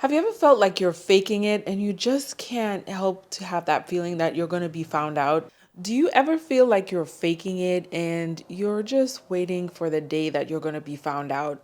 Have you ever felt like you're faking it and you just can't help to have that feeling that you're going to be found out? Do you ever feel like you're faking it and you're just waiting for the day that you're going to be found out?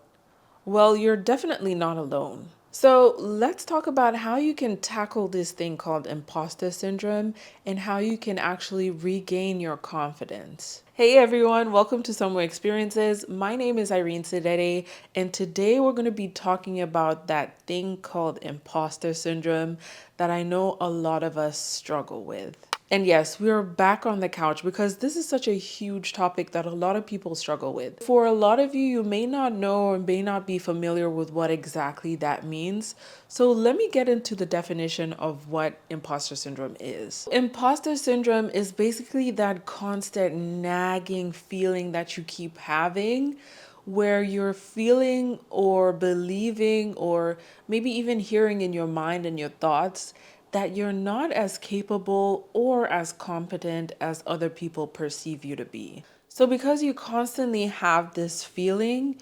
Well, you're definitely not alone. So, let's talk about how you can tackle this thing called imposter syndrome and how you can actually regain your confidence. Hey everyone, welcome to Somewhere Experiences. My name is Irene Sedede, and today we're going to be talking about that thing called imposter syndrome that I know a lot of us struggle with. And yes, we're back on the couch because this is such a huge topic that a lot of people struggle with. For a lot of you, you may not know or may not be familiar with what exactly that means. So let me get into the definition of what imposter syndrome is. Imposter syndrome is basically that constant nagging feeling that you keep having where you're feeling or believing or maybe even hearing in your mind and your thoughts that you're not as capable or as competent as other people perceive you to be. So, because you constantly have this feeling,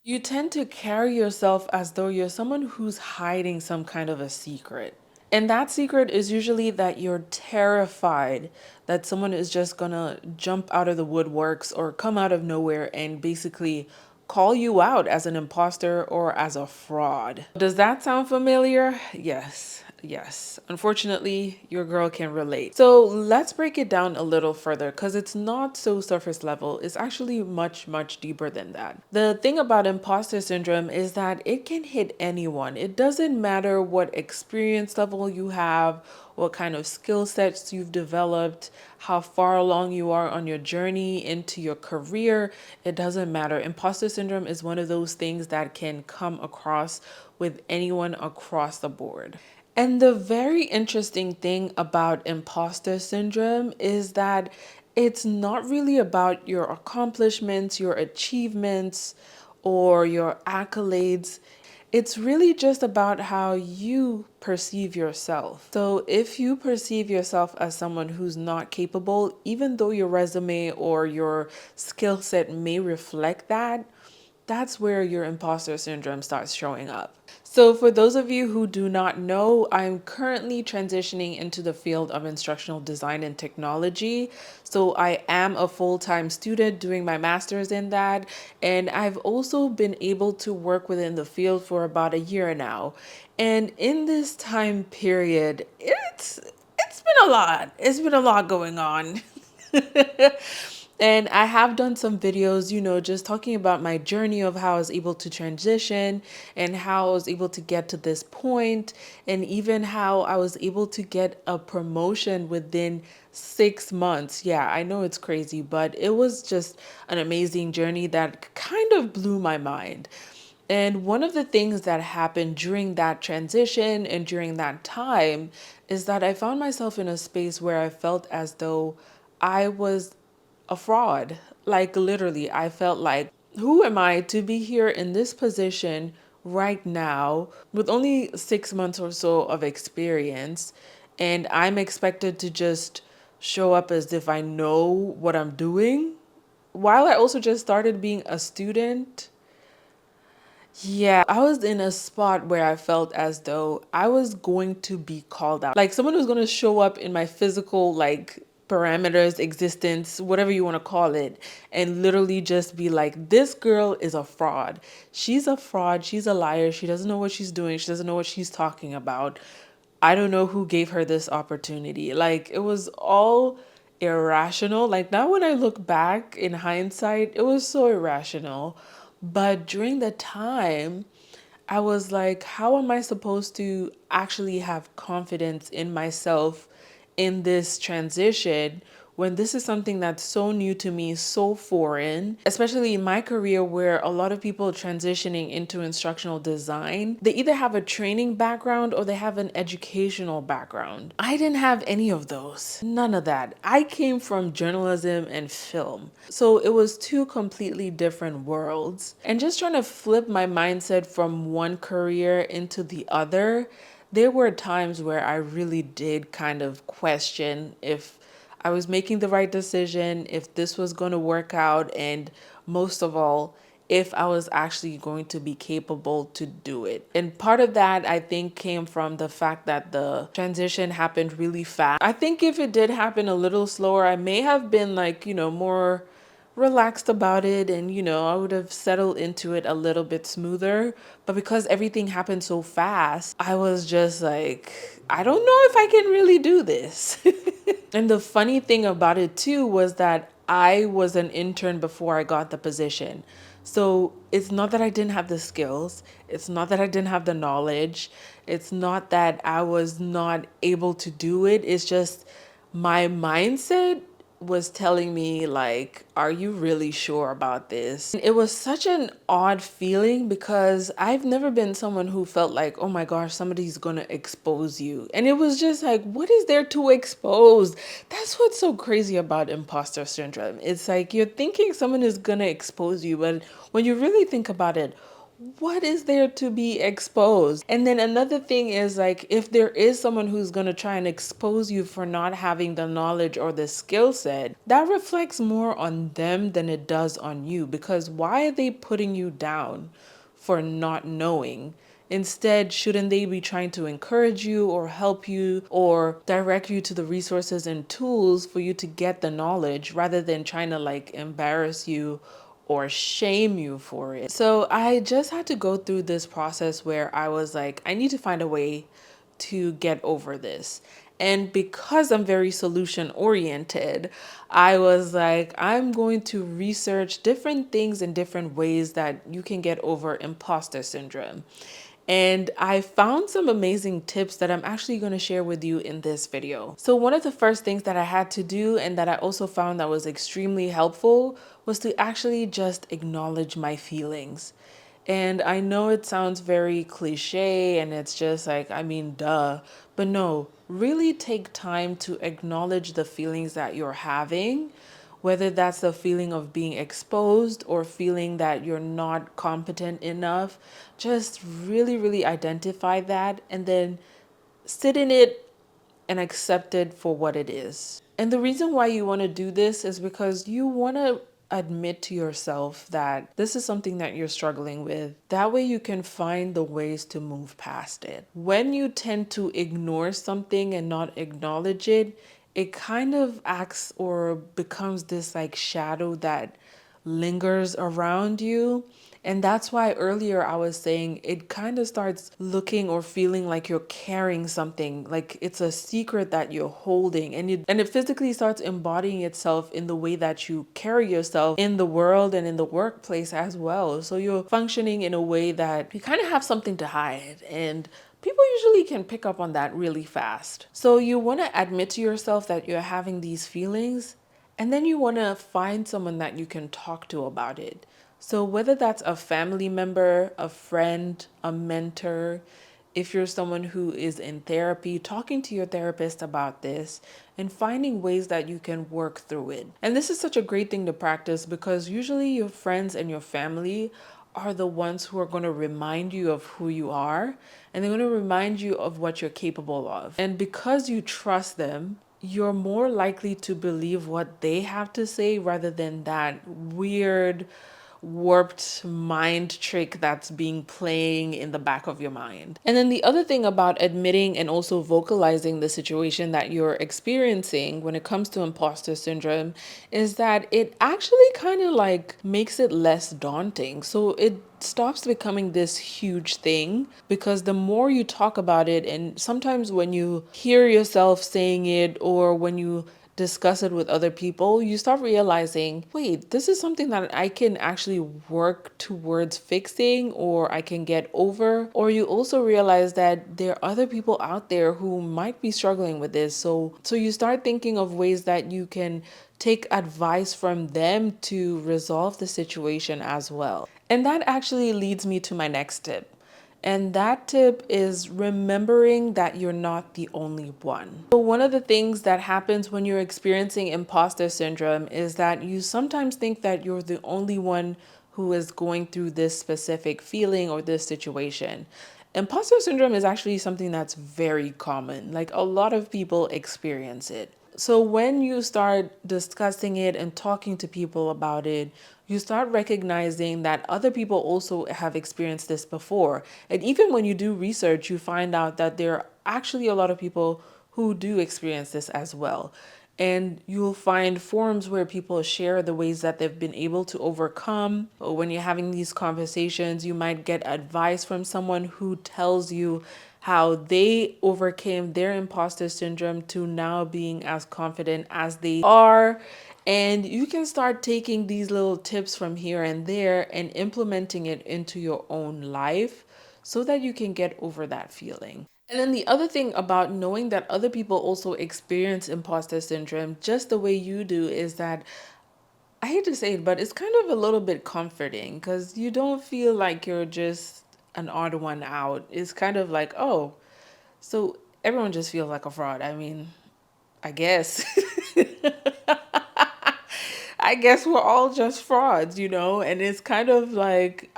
you tend to carry yourself as though you're someone who's hiding some kind of a secret. And that secret is usually that you're terrified that someone is just gonna jump out of the woodworks or come out of nowhere and basically call you out as an imposter or as a fraud. Does that sound familiar? Yes. Yes, unfortunately, your girl can relate. So let's break it down a little further because it's not so surface level. It's actually much, much deeper than that. The thing about imposter syndrome is that it can hit anyone. It doesn't matter what experience level you have, what kind of skill sets you've developed, how far along you are on your journey into your career. It doesn't matter. Imposter syndrome is one of those things that can come across with anyone across the board. And the very interesting thing about imposter syndrome is that it's not really about your accomplishments, your achievements, or your accolades. It's really just about how you perceive yourself. So, if you perceive yourself as someone who's not capable, even though your resume or your skill set may reflect that, that's where your imposter syndrome starts showing up. So, for those of you who do not know, I'm currently transitioning into the field of instructional design and technology. So, I am a full time student doing my master's in that. And I've also been able to work within the field for about a year now. And in this time period, it's been a lot. It's been a lot going on. And I have done some videos, just talking about my journey of how I was able to transition and how I was able to get to this point, and even how I was able to get a promotion within 6 months. Yeah, I know it's crazy, but it was just an amazing journey that kind of blew my mind. And one of the things that happened during that transition and during that time is that I found myself in a space where I felt as though I was a fraud. Like, literally, I felt like, who am I to be here in this position right now with only 6 months or so of experience? And I'm expected to just show up as if I know what I'm doing while I also just started being a student. Yeah, I was in a spot where I felt as though I was going to be called out. Like someone was going to show up in my physical, like, parameters, existence, whatever you want to call it, and literally just be like, this girl is a fraud. She's a fraud. She's a liar. She doesn't know what she's doing. She doesn't know what she's talking about. I don't know who gave her this opportunity. Like, it was all irrational. Like, now when I look back in hindsight, it was so irrational. But during the time, I was like, how am I supposed to actually have confidence in myself in this transition when this is something that's so new to me, so foreign, especially in my career where a lot of people transitioning into instructional design, they either have a training background or they have an educational background. I didn't have any of those. None of that. I came from journalism and film. So it was two completely different worlds. And just trying to flip my mindset from one career into the other, there were times where I really did kind of question if I was making the right decision, if this was going to work out, and most of all, if I was actually going to be capable to do it. And part of that, I think, came from the fact that the transition happened really fast. I think if it did happen a little slower, I may have been like, more relaxed about it, and I would have settled into it a little bit smoother. But because everything happened so fast, I was just like, I don't know if I can really do this. And the funny thing about it too was that I was an intern before I got the position. So it's not that I didn't have the skills, it's not that I didn't have the knowledge, it's not that I was not able to do it. It's just my mindset was telling me, like, are you really sure about this? It was such an odd feeling because I've never been someone who felt like, oh my gosh, somebody's gonna expose you. And it was just like, what is there to expose? That's what's so crazy about imposter syndrome. It's like you're thinking someone is gonna expose you, but when you really think about it, what is there to be exposed? And then another thing is, like, if there is someone who's going to try and expose you for not having the knowledge or the skill set, that reflects more on them than it does on you, because why are they putting you down for not knowing? Instead, shouldn't they be trying to encourage you or help you or direct you to the resources and tools for you to get the knowledge, rather than trying to like embarrass you or shame you for it? So I just had to go through this process where I was like, I need to find a way to get over this. And because I'm very solution oriented, I was like, I'm going to research different things and different ways that you can get over imposter syndrome. And I found some amazing tips that I'm actually going to share with you in this video. So one of the first things that I had to do, and that I also found that was extremely helpful, was to actually just acknowledge my feelings. And I know it sounds very cliche and it's just like, I mean, duh. But no, really take time to acknowledge the feelings that you're having, whether that's the feeling of being exposed or feeling that you're not competent enough. Just really, really identify that and then sit in it and accept it for what it is. And the reason why you want to do this is because you want to admit to yourself that this is something that you're struggling with. That way you can find the ways to move past it. When you tend to ignore something and not acknowledge it, it kind of acts or becomes this like shadow that lingers around you. And that's why earlier I was saying it kind of starts looking or feeling like you're carrying something, like it's a secret that you're holding, and it physically starts embodying itself in the way that you carry yourself in the world and in the workplace as well. So you're functioning in a way that you kind of have something to hide, and people usually can pick up on that really fast. So you want to admit to yourself that you're having these feelings, and then you want to find someone that you can talk to about it. So whether that's a family member, a friend, a mentor, if you're someone who is in therapy, talking to your therapist about this and finding ways that you can work through it. And this is such a great thing to practice because usually your friends and your family are the ones who are going to remind you of who you are, and they're going to remind you of what you're capable of. And because you trust them, you're more likely to believe what they have to say rather than that weird warped mind trick that's being playing in the back of your mind. And then the other thing about admitting and also vocalizing the situation that you're experiencing when it comes to imposter syndrome is that it actually kind of like makes it less daunting. So it stops becoming this huge thing, because the more you talk about it, and sometimes when you hear yourself saying it or when you discuss it with other people, you start realizing, wait, this is something that I can actually work towards fixing or I can get over. Or you also realize that there are other people out there who might be struggling with this. So you start thinking of ways that you can take advice from them to resolve the situation as well. And that actually leads me to my next tip. And that tip is remembering that you're not the only one. So one of the things that happens when you're experiencing imposter syndrome is that you sometimes think that you're the only one who is going through this specific feeling or this situation. Imposter syndrome is actually something that's very common. Like, a lot of people experience it. So when you start discussing it and talking to people about it, you start recognizing that other people also have experienced this before. And even when you do research, you find out that there are actually a lot of people who do experience this as well. And you'll find forums where people share the ways that they've been able to overcome. Or when you're having these conversations, you might get advice from someone who tells you how they overcame their imposter syndrome to now being as confident as they are. And you can start taking these little tips from here and there and implementing it into your own life so that you can get over that feeling. And then the other thing about knowing that other people also experience imposter syndrome just the way you do is that I hate to say it, but it's kind of a little bit comforting because you don't feel like you're just an odd one out. It's kind of like, oh, so everyone just feels like a fraud. I mean, I guess. I guess we're all just frauds, you know? And it's kind of like,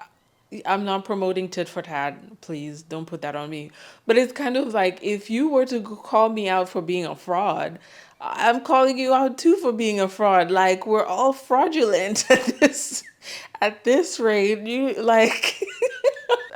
I'm not promoting tit for tat. Please don't put that on me. But it's kind of like if you were to call me out for being a fraud, I'm calling you out too for being a fraud. Like we're all fraudulent at this rate. You like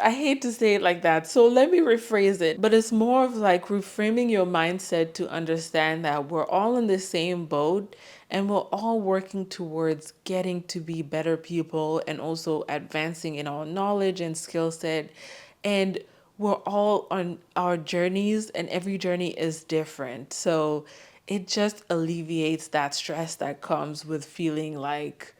I hate to say it like that. So let me rephrase it. But it's more of like reframing your mindset to understand that we're all in the same boat and we're all working towards getting to be better people and also advancing in our knowledge and skill set. And we're all on our journeys, and every journey is different. So it just alleviates that stress that comes with feeling like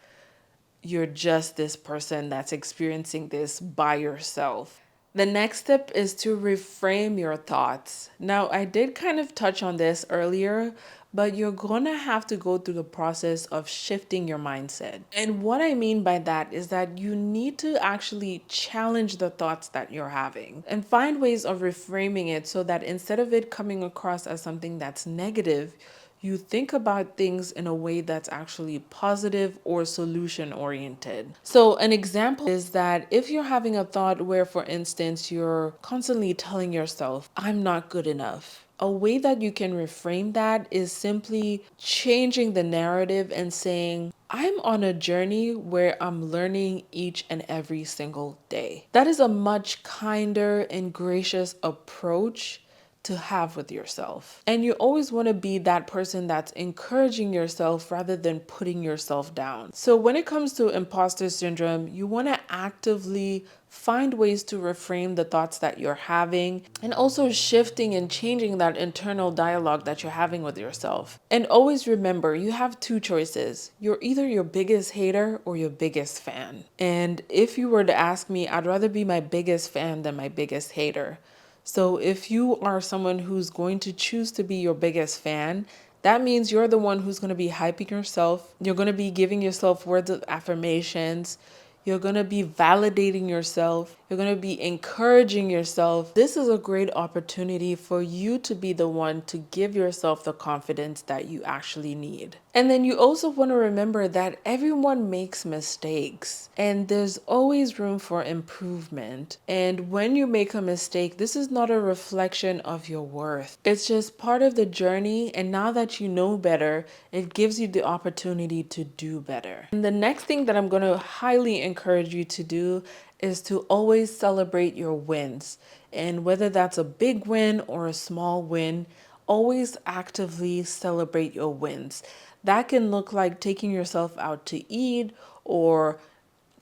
you're just this person that's experiencing this by yourself. The next step is to reframe your thoughts. Now, I did kind of touch on this earlier, but you're gonna have to go through the process of shifting your mindset. And what I mean by that is that you need to actually challenge the thoughts that you're having and find ways of reframing it so that instead of it coming across as something that's negative, you think about things in a way that's actually positive or solution oriented. So, an example is that if you're having a thought where, for instance, you're constantly telling yourself, I'm not good enough. A way that you can reframe that is simply changing the narrative and saying, I'm on a journey where I'm learning each and every single day. That is a much kinder and gracious approach to have with yourself. And you always want to be that person that's encouraging yourself rather than putting yourself down. So when it comes to imposter syndrome, you want to actively find ways to reframe the thoughts that you're having and also shifting and changing that internal dialogue that you're having with yourself. And always remember, you have two choices. You're either your biggest hater or your biggest fan. And if you were to ask me, I'd rather be my biggest fan than my biggest hater. So if you are someone who's going to choose to be your biggest fan, that means you're the one who's going to be hyping yourself. You're going to be giving yourself words of affirmations. You're going to be validating yourself. You're going to be encouraging yourself. This is a great opportunity for you to be the one to give yourself the confidence that you actually need. And then you also want to remember that everyone makes mistakes and there's always room for improvement. And when you make a mistake, this is not a reflection of your worth. It's just part of the journey. And now that you know better, it gives you the opportunity to do better. And the next thing that I'm going to highly encourage you to do is to always celebrate your wins. And whether that's a big win or a small win, always actively celebrate your wins. That can look like taking yourself out to eat or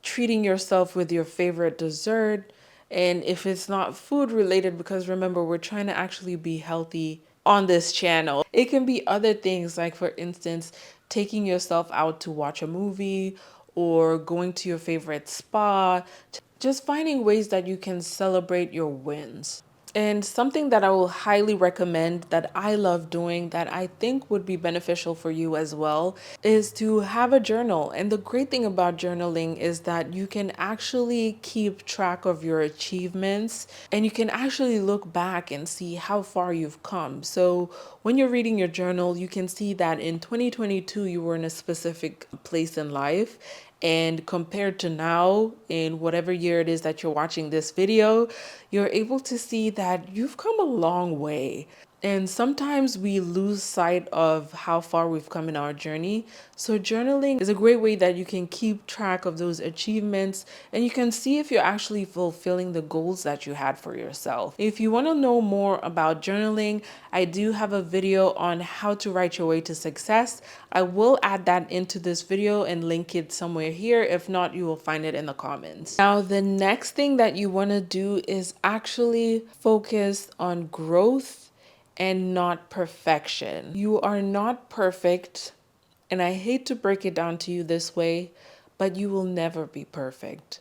treating yourself with your favorite dessert. And if it's not food related, because remember, we're trying to actually be healthy on this channel, it can be other things like, for instance, taking yourself out to watch a movie or going to your favorite spa, just finding ways that you can celebrate your wins. And something that I will highly recommend that I love doing that I think would be beneficial for you as well is to have a journal. And the great thing about journaling is that you can actually keep track of your achievements and you can actually look back and see how far you've come. So when you're reading your journal, you can see that in 2022 you were in a specific place in life, and compared to now, in whatever year it is that you're watching this video, you're able to see that you've come a long way. And sometimes we lose sight of how far we've come in our journey. So, journaling is a great way that you can keep track of those achievements and you can see if you're actually fulfilling the goals that you had for yourself. If you want to know more about journaling, I do have a video on how to write your way to success. I will add that into this video and link it somewhere here. If not, you will find it in the comments. Now, the next thing that you want to do is actually focus on growth and not perfection. You are not perfect, and I hate to break it down to you this way, but you will never be perfect.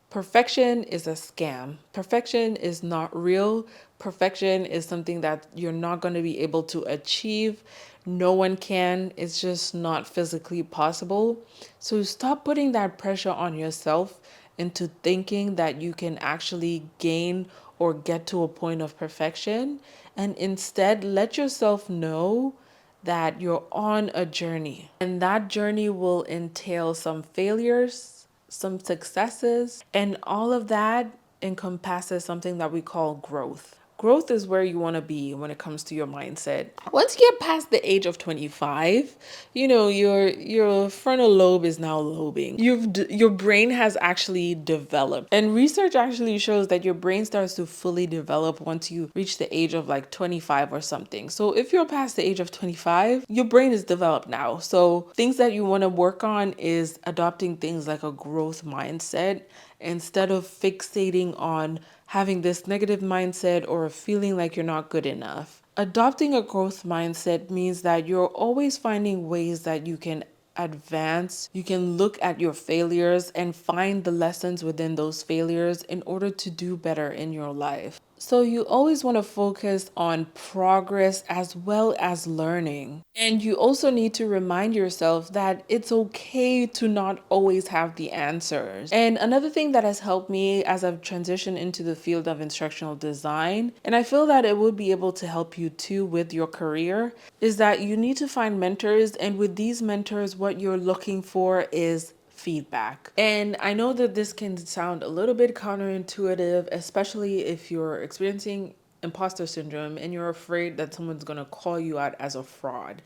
Perfection is a scam. Perfection is not real. Perfection is something that you're not going to be able to achieve. No one can. It's just not physically possible. So stop putting that pressure on yourself into thinking that you can actually gain or get to a point of perfection. And instead, let yourself know that you're on a journey. And that journey will entail some failures, some successes, and all of that encompasses something that we call growth. Growth is where you want to be when it comes to your mindset. Once you get past the age of 25, your frontal lobe is now lobing. Your brain has actually developed. And research actually shows that your brain starts to fully develop once you reach the age of like 25 or something. So if you're past the age of 25, your brain is developed now. So things that you want to work on is adopting things like a growth mindset instead of fixating on having this negative mindset or feeling like you're not good enough. Adopting a growth mindset means that you're always finding ways that you can advance. You can look at your failures and find the lessons within those failures in order to do better in your life. So you always want to focus on progress as well as learning. And you also need to remind yourself that it's okay to not always have the answers. And another thing that has helped me as I've transitioned into the field of instructional design, and I feel that it would be able to help you too with your career, is that you need to find mentors. And with these mentors, what you're looking for is feedback. And I know that this can sound a little bit counterintuitive, especially if you're experiencing imposter syndrome and you're afraid that someone's going to call you out as a fraud.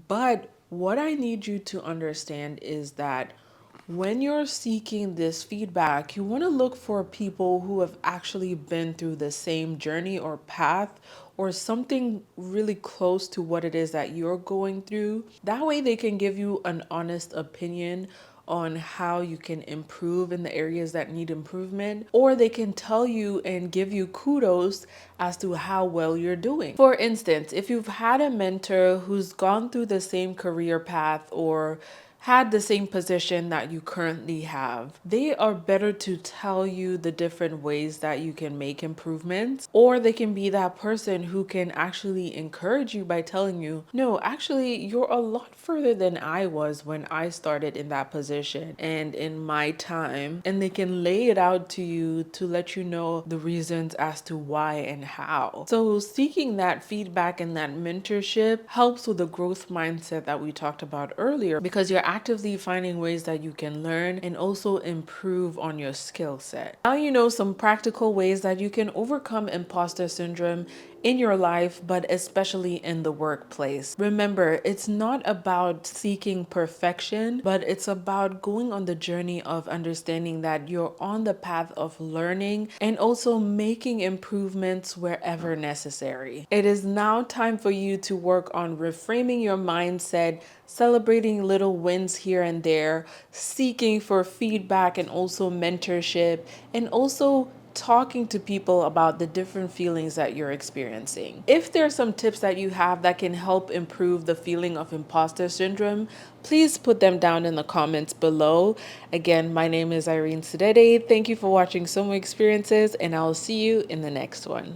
But what I need you to understand is that when you're seeking this feedback, you want to look for people who have actually been through the same journey or path or something really close to what it is that you're going through. That way they can give you an honest opinion on how you can improve in the areas that need improvement, or they can tell you and give you kudos as to how well you're doing. For instance, if you've had a mentor who's gone through the same career path or had the same position that you currently have, they are better to tell you the different ways that you can make improvements, or they can be that person who can actually encourage you by telling you, no, actually, you're a lot further than I was when I started in that position and in my time. And they can lay it out to you to let you know the reasons as to why and how. So seeking that feedback and that mentorship helps with the growth mindset that we talked about earlier, because you're actively finding ways that you can learn and also improve on your skill set. Now you know some practical ways that you can overcome imposter syndrome in your life, but especially in the workplace. Remember, it's not about seeking perfection, but it's about going on the journey of understanding that you're on the path of learning and also making improvements wherever necessary. It is now time for you to work on reframing your mindset, celebrating little wins here and there, seeking for feedback and also mentorship, and also talking to people about the different feelings that you're experiencing. If there are some tips that you have that can help improve the feeling of imposter syndrome, please put them down in the comments below. Again, my name is Irene Sidede. Thank you for watching Some Experiences, and I'll see you in the next one.